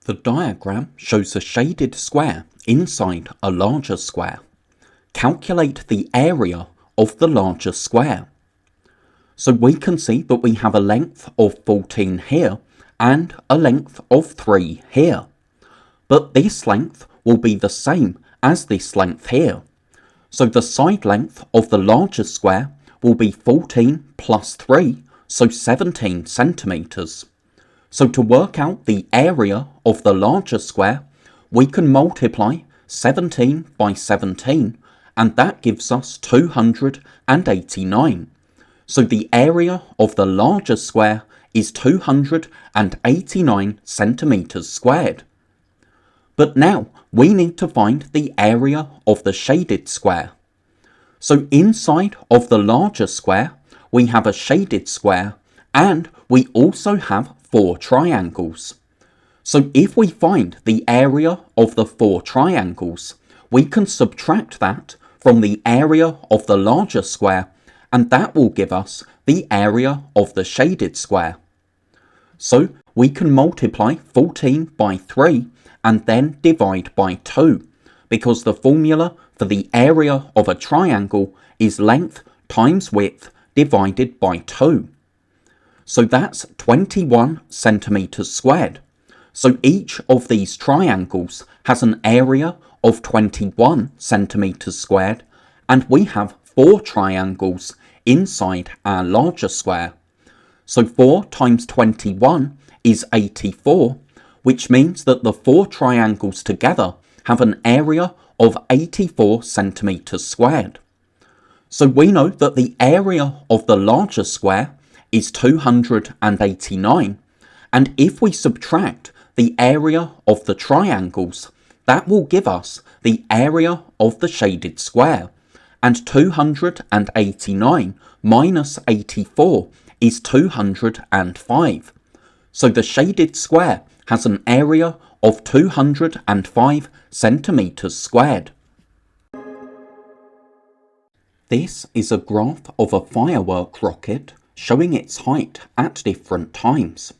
The diagram shows a shaded square inside a larger square. Calculate the area of the larger square. So we can see that we have a length of 14 here and a length of 3 here. But this length will be the same as this length here. So the side length of the larger square will be 14 plus 3, so 17 centimetres. So to work out the area of the larger square, we can multiply 17 by 17, and that gives us 289. So the area of the larger square is 289 centimetres squared. But now we need to find the area of the shaded square. So inside of the larger square, we have a shaded square, and we also have 4 triangles. So if we find the area of the 4 triangles, we can subtract that from the area of the larger square, and that will give us the area of the shaded square. So we can multiply 14 by 3 and then divide by 2, because the formula for the area of a triangle is length times width divided by 2. So that's 21 centimetres squared. So each of these triangles has an area of 21 centimetres squared, and we have 4 triangles inside our larger square. So 4 times 21 is 84, which means that the 4 triangles together have an area of 84 centimetres squared. So we know that the area of the larger square is 289, and if we subtract the area of the triangles, that will give us the area of the shaded square, and 289 minus 84 is 205. So the shaded square has an area of 205 centimetres squared. This is a graph of a firework rocket showing its height at different times.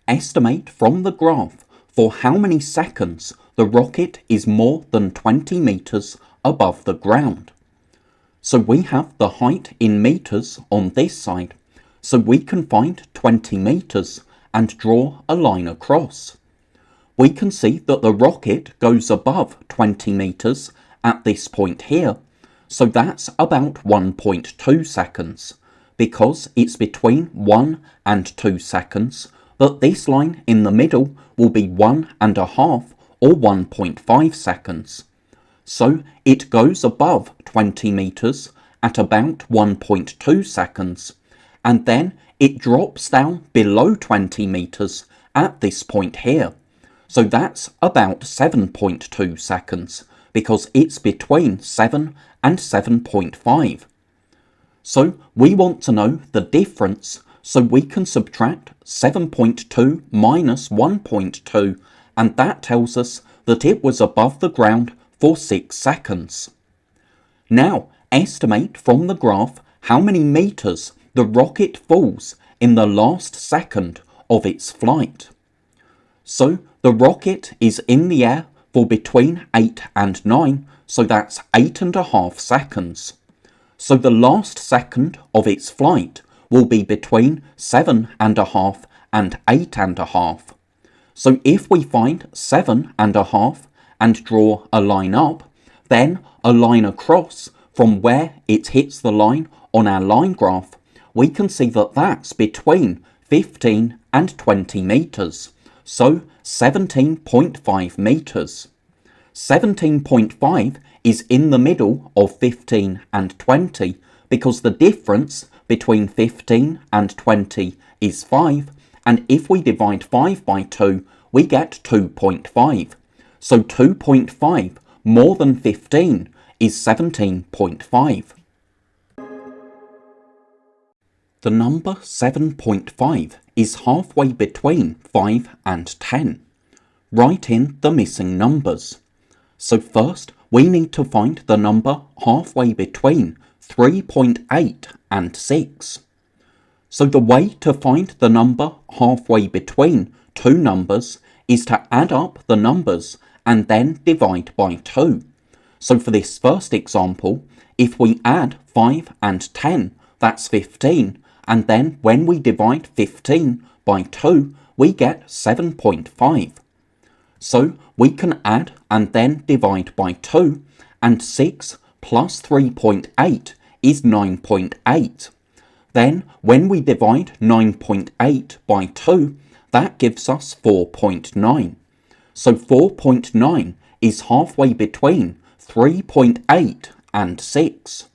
Estimate from the graph for how many seconds the rocket is more than 20 metres above the ground. So we have the height in metres on this side, so we can find 20 metres and draw a line across. We can see that the rocket goes above 20 metres at this point here, so that's about 1.2 seconds, because it's between 1 and 2 seconds, but this line in the middle will be 1.5 or 1.5 seconds. So it goes above 20 metres at about 1.2 seconds, and then it drops down below 20 metres at this point here. So that's about 7.2 seconds, because it's between 7 and 7.5. So we want to know the difference, so we can subtract 7.2 minus 1.2, and that tells us that it was above the ground for 6 seconds. Now estimate from the graph how many metres the rocket falls in the last second of its flight. So the rocket is in the air for between 8 and 9, so that's 8.5 seconds. So the last second of its flight will be between 7.5 and 8.5. So if we find 7.5 and draw a line up, then a line across from where it hits the line on our line graph, we can see that that's between 15 and 20 metres, so 17.5 metres. 17.5 is in the middle of 15 and 20, because the difference between 15 and 20 is 5, and if we divide 5 by 2, we get 2.5. So 2.5 more than 15 is 17.5. The number 7.5 is halfway between 5 and 10. Write in the missing numbers. So first, we need to find the number halfway between 3.8 and 6. So the way to find the number halfway between two numbers is to add up the numbers and then divide by 2. So for this first example, if we add 5 and 10, that's 15, and then when we divide 15 by 2, we get 7.5. So we can add and then divide by 2, and 6 plus 3.8 is 9.8. Then when we divide 9.8 by 2, that gives us 4.9. So 4.9 is halfway between 3.8 and 6.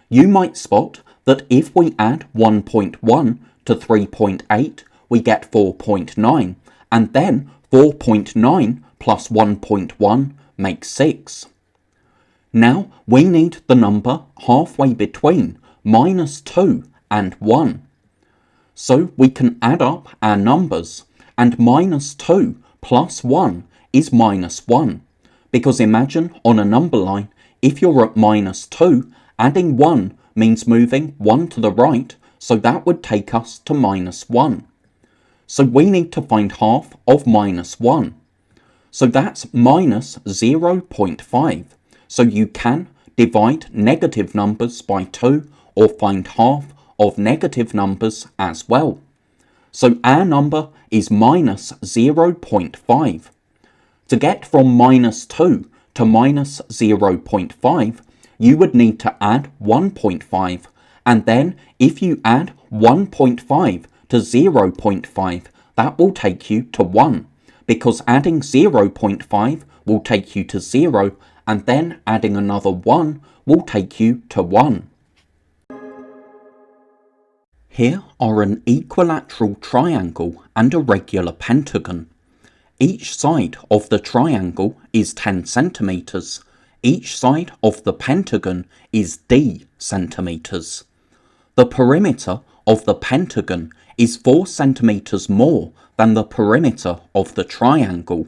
You might spot that if we add 1.1 to 3.8, we get 4.9, and then 4.9 plus 1.1 makes 6. Now we need the number halfway between -2 and 1. So we can add up our numbers, and -2 plus 1 is -1. Because imagine on a number line, if you're at -2, adding 1 means moving 1 to the right, so that would take us to -1. So we need to find half of -1. So that's -0.5. So you can divide negative numbers by 2 or find half of negative numbers as well. So our number is -0.5. To get from -2 to -0.5, you would need to add 1.5, and then if you add 1.5 to 0.5, that will take you to 1, because adding 0.5 will take you to 0, and then adding another 1 will take you to 1. Here are an equilateral triangle and a regular pentagon. Each side of the triangle is 10 centimeters. Each side of the pentagon is d centimeters. The perimeter of the pentagon is 4 centimeters more than the perimeter of the triangle.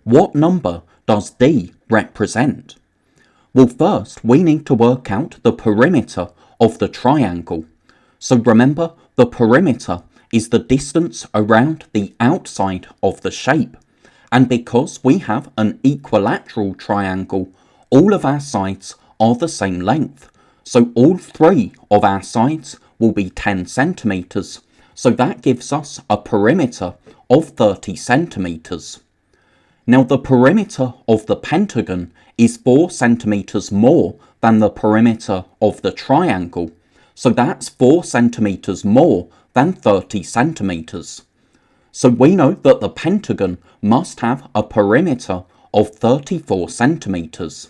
What number does d represent? Well, first we need to work out the perimeter of the triangle. So remember, the perimeter is the distance around the outside of the shape. And because we have an equilateral triangle, all of our sides are the same length. So all 3 of our sides will be 10 centimeters. So that gives us a perimeter of 30 centimeters. Now the perimeter of the pentagon is 4 centimeters more than the perimeter of the triangle. So that's 4 centimeters more than 30 centimeters. So we know that the pentagon must have a perimeter of 34 centimeters.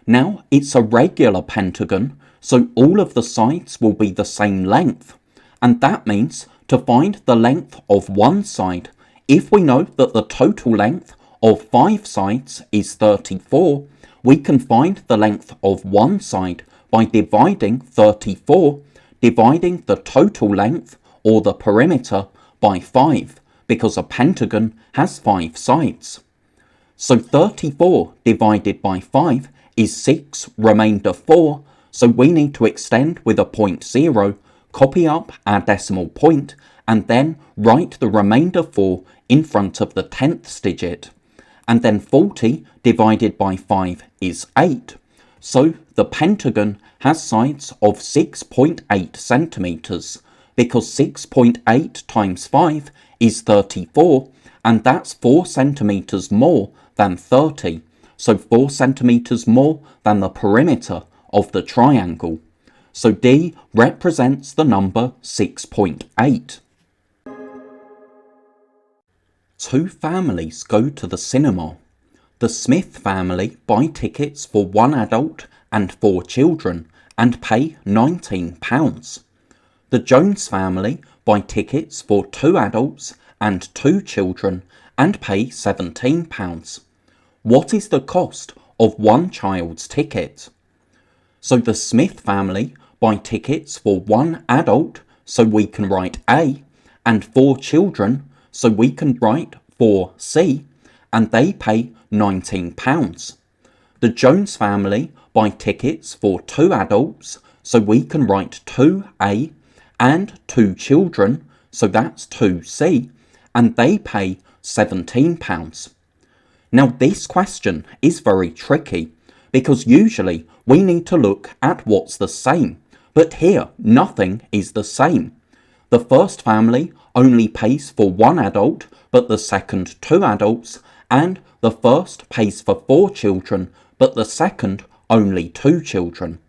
Now it's a regular pentagon, so all of the sides will be the same length. And that means to find the length of one side, if we know that the total length of 5 sides is 34, we can find the length of one side by dividing 34, dividing the total length or the perimeter by 5, because a pentagon has 5 sides. So 34 divided by 5 is 6 remainder 4, so we need to extend with a point 0, copy up our decimal point, and then write the remainder 4 in front of the 10th digit. And then 40 divided by 5 is 8. So the pentagon has sides of 6.8 centimeters, because 6.8 times 5 is 34, and that's 4 centimeters more than 30, so 4 centimeters more than the perimeter of the triangle. So D represents the number 6.8. 2 families go to the cinema. The Smith family buy tickets for 1 adult and 4 children and pay £19. The Jones family buy tickets for 2 adults and 2 children and pay £17. What is the cost of one child's ticket? So the Smith family buy tickets for 1 adult, so we can write A, and 4 children, so we can write 4C, and they pay £19. The Jones family buy tickets for 2 adults, so we can write 2A, and 2 children, so that's 2C, and they pay £17. Now this question is very tricky because usually we need to look at what's the same, but here nothing is the same. The first family only pays for one adult, but the second 2 adults, and the first pays for 4 children, but the second only 2 children.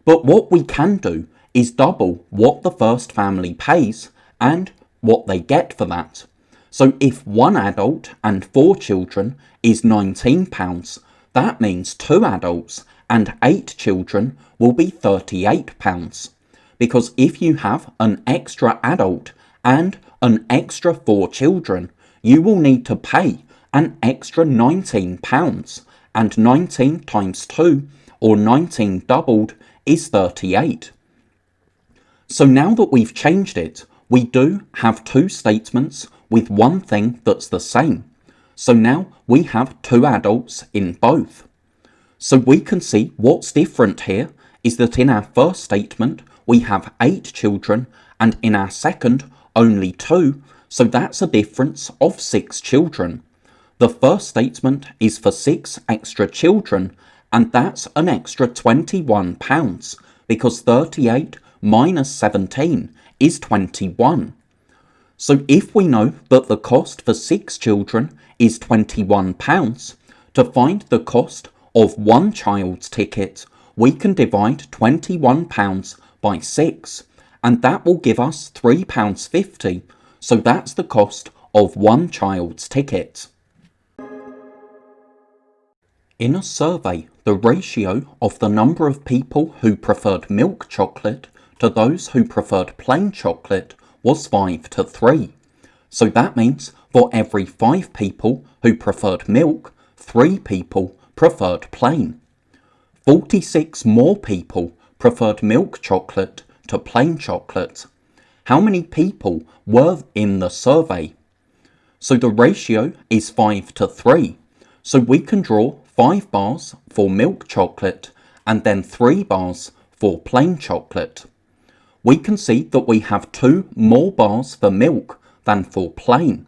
But what we can do is double what the first family pays and what they get for that. So if 1 adult and 4 children is £19, that means 2 adults and 8 children will be £38. Because if you have an extra adult and an extra 4 children, you will need to pay an extra £19, and 19 times 2, or 19 doubled, is 38. So now that we've changed it, we do have 2 statements with one thing that's the same. So now we have 2 adults in both. So we can see what's different here is that in our first statement we have 8 children, and in our second only 2, so that's a difference of 6 children. The first statement is for 6 extra children, and that's an extra £21, because 38 minus 17 is 21. So if we know that the cost for 6 children is £21, to find the cost of 1 child's ticket, we can divide £21 by 6, and that will give us £3.50, so that's the cost of 1 child's ticket. In a survey, the ratio of the number of people who preferred milk chocolate to those who preferred plain chocolate was 5 to 3. So that means for every 5 people who preferred milk, 3 people preferred plain. 46 more people preferred milk chocolate to plain chocolate. How many people were in the survey? So the ratio is 5 to 3. So we can draw 5 bars for milk chocolate and then 3 bars for plain chocolate. We can see that we have 2 more bars for milk than for plain.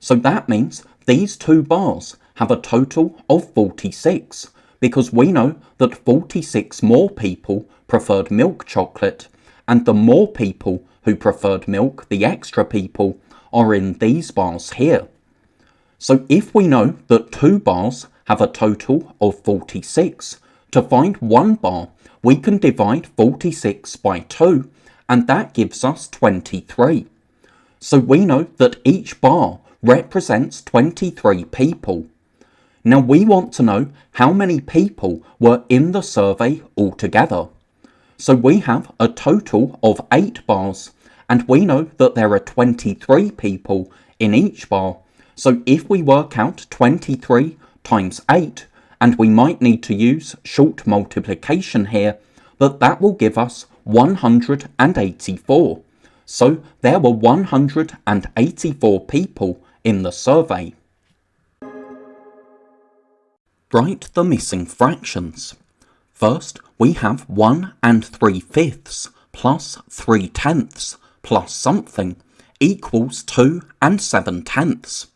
So that means these 2 bars have a total of 46, because we know that 46 more people preferred milk chocolate, and the more people who preferred milk, the extra people, are in these bars here. So if we know that 2 bars have a total of 46, to find 1 bar, we can divide 46 by 2, and that gives us 23. So we know that each bar represents 23 people. Now we want to know how many people were in the survey altogether. So we have a total of 8 bars, and we know that there are 23 people in each bar. So if we work out 23 times 8, and we might need to use short multiplication here, but that will give us 184. So there were 184 people in the survey. Write the missing fractions. First, we have 1 3/5 plus 3/10 plus something equals 2 7/10.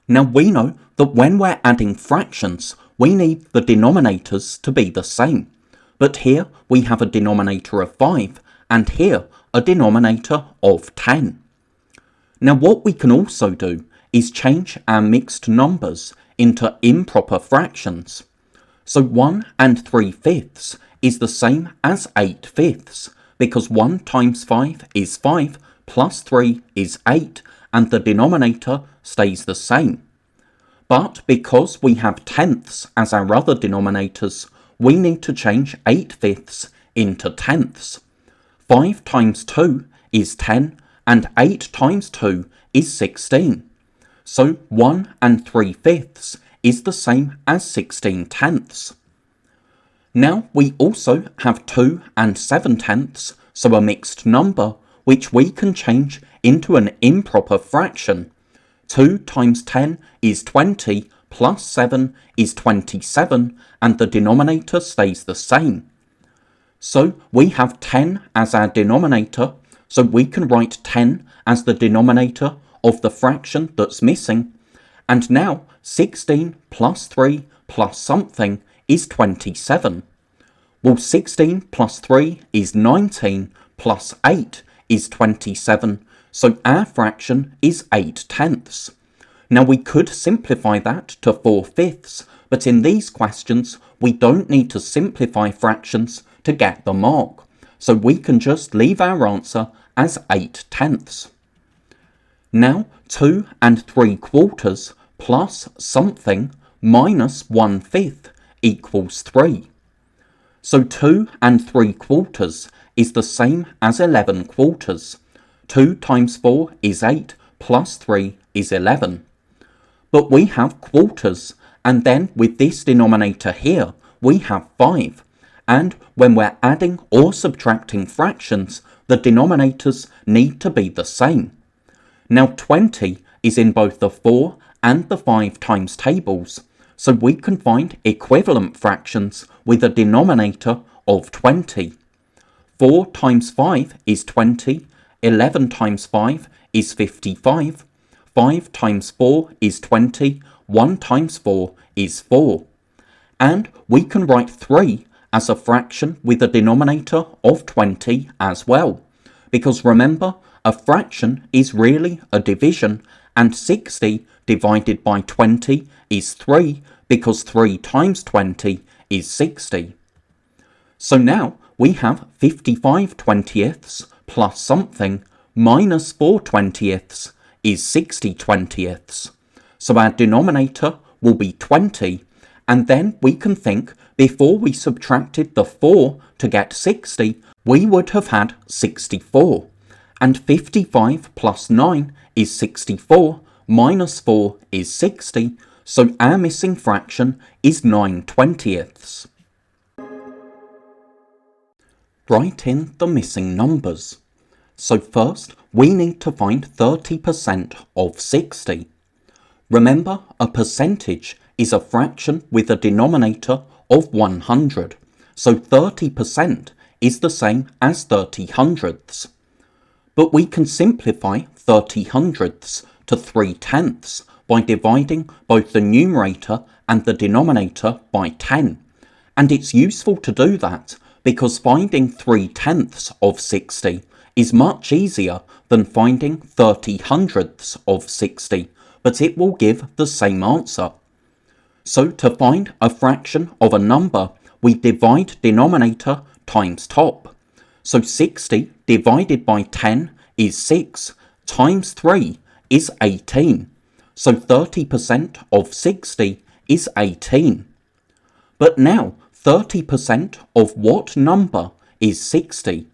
Now we know that when we're adding fractions, we need the denominators to be the same. But here we have a denominator of 5 and here a denominator of 10. Now what we can also do is change our mixed numbers into improper fractions. So 1 3/5 is the same as 8/5, because 1 times 5 is 5, plus 3 is 8, and the denominator stays the same. But because we have tenths as our other denominators, we need to change 8/5 into tenths. 5 times 2 is 10, and 8 times 2 is 16. So 1 3/5 is the same as 16/10. Now we also have 2 7/10, so a mixed number, which we can change into an improper fraction. 2 times 10 is 20, plus 7 is 27, and the denominator stays the same. So we have 10 as our denominator, so we can write 10 as the denominator of the fraction that's missing. And now 16 plus 3 plus something is 27. Well, 16 plus 3 is 19 plus 8 is 27. So our fraction is 8/10. Now we could simplify that to 4/5, but in these questions we don't need to simplify fractions to get the mark. So we can just leave our answer as 8/10. Now 2 3/4 plus something minus 1/5 equals 3. So 2 3/4 is the same as 11/4. 2 times 4 is 8 plus 3 is 11. But we have quarters, and then with this denominator here we have 5. And when we're adding or subtracting fractions, the denominators need to be the same. Now 20 is in both the 4 and the 5 times tables, so we can find equivalent fractions with a denominator of 20. 4 times 5 is 20, 11 times 5 is 55, 5 times 4 is 20, 1 times 4 is 4. And we can write 3 as a fraction with a denominator of 20 as well, because remember, a fraction is really a division, and 60 divided by 20 is 3, because 3 times 20 is 60. So now we have 55/20 plus something minus 4/20 is 60/20. So our denominator will be 20, and then we can think before we subtracted the 4 to get 60, we would have had 64. And 55 plus 9 is 64, minus 4 is 60, so our missing fraction is 9/20. Write in the missing numbers. So first, we need to find 30% of 60. Remember, a percentage is a fraction with a denominator of 100, so 30% is the same as 30/100ths. But we can simplify 30/100ths to 3/10 by dividing both the numerator and the denominator by 10. And it's useful to do that because finding 3/10 of 60 is much easier than finding 30/100ths of 60, but it will give the same answer. So to find a fraction of a number, we divide denominator times top. So 60 divided by 10 is 6, times 3 is 18. So 30% of 60 is 18. But now 30% of what number is 60?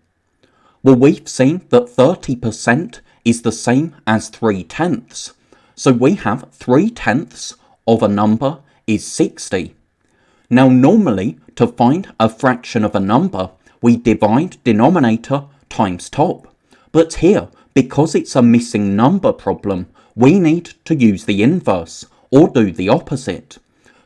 Well, we've seen that 30% is the same as 3/10. So we have 3/10 of a number is 60. Now normally, to find a fraction of a number, we divide denominator times top. But here, because it's a missing number problem, we need to use the inverse, or do the opposite.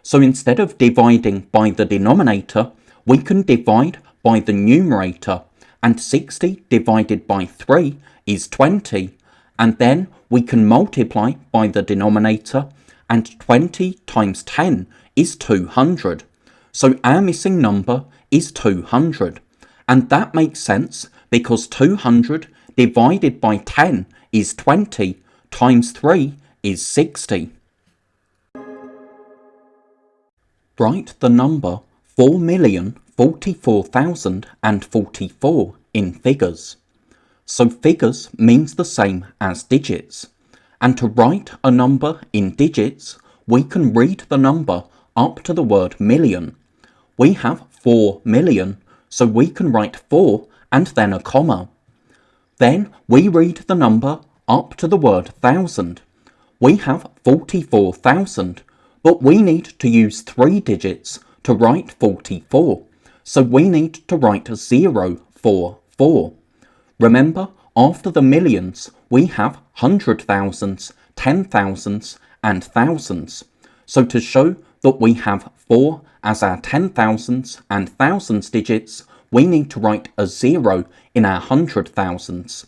So instead of dividing by the denominator, we can divide by the numerator, and 60 divided by 3 is 20, and then we can multiply by the denominator, and 20 times 10 is 200. So our missing number is 200, and that makes sense because 200 divided by 10 is 20, times 3 is 60. Write the number 4,044,044 in figures. So figures means the same as digits. And to write a number in digits, we can read the number up to the word million. We have 4 million, so we can write 4 and then a comma. Then we read the number up to the word thousand. We have 44,000, but we need to use 3 digits to write 44, so we need to write 0 for 4. Remember, after the millions, we have 100,000s, 10,000s, and thousands. So to show that we have 4 as our 10,000s and thousands digits, we need to write a 0 in our 100,000s.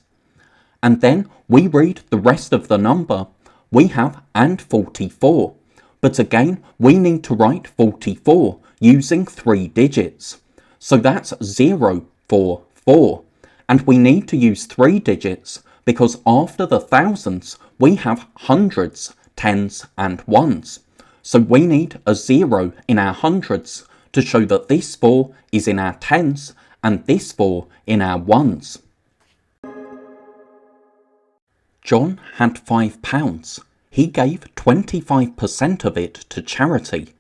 And then we read the rest of the number. We have and 44. But again, we need to write 44 using 3 digits. So that's 0, 4, 4. And we need to use 3 digits because after the thousands, we have hundreds, tens and ones. So we need a 0 in our hundreds to show that this 4 is in our tens and this 4 in our ones. John had £5. He gave 25% of it to charity.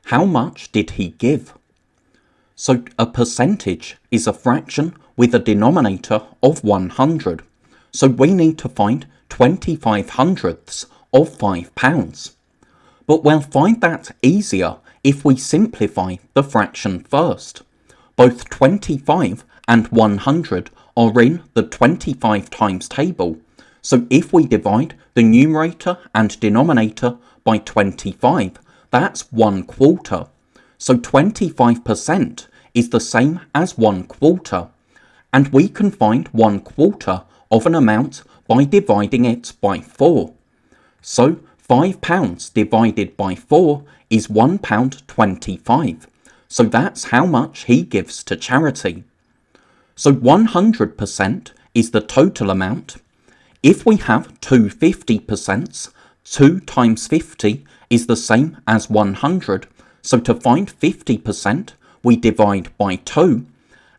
How much did he give? So a percentage is a fraction with a denominator of 100. So we need to find 25 hundredths of £5. But we'll find that easier if we simplify the fraction first. Both 25 and 100 are in the 25 times table. So if we divide the numerator and denominator by 25, that's 1/4. So 25% is the same as 1/4. And we can find 1/4 of an amount by dividing it by 4. So £5 divided by 4 is £1.25. So that's how much he gives to charity. So 100% is the total amount. If we have two 50%, 2 times 50 is the same as 100. So to find 50%, we divide by 2.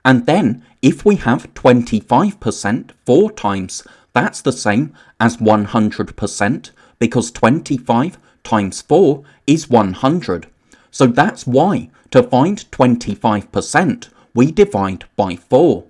And then if we have 25% 4 times, that's the same as 100% because 25 times 4 is 100. So that's why to find 25%, we divide by 4.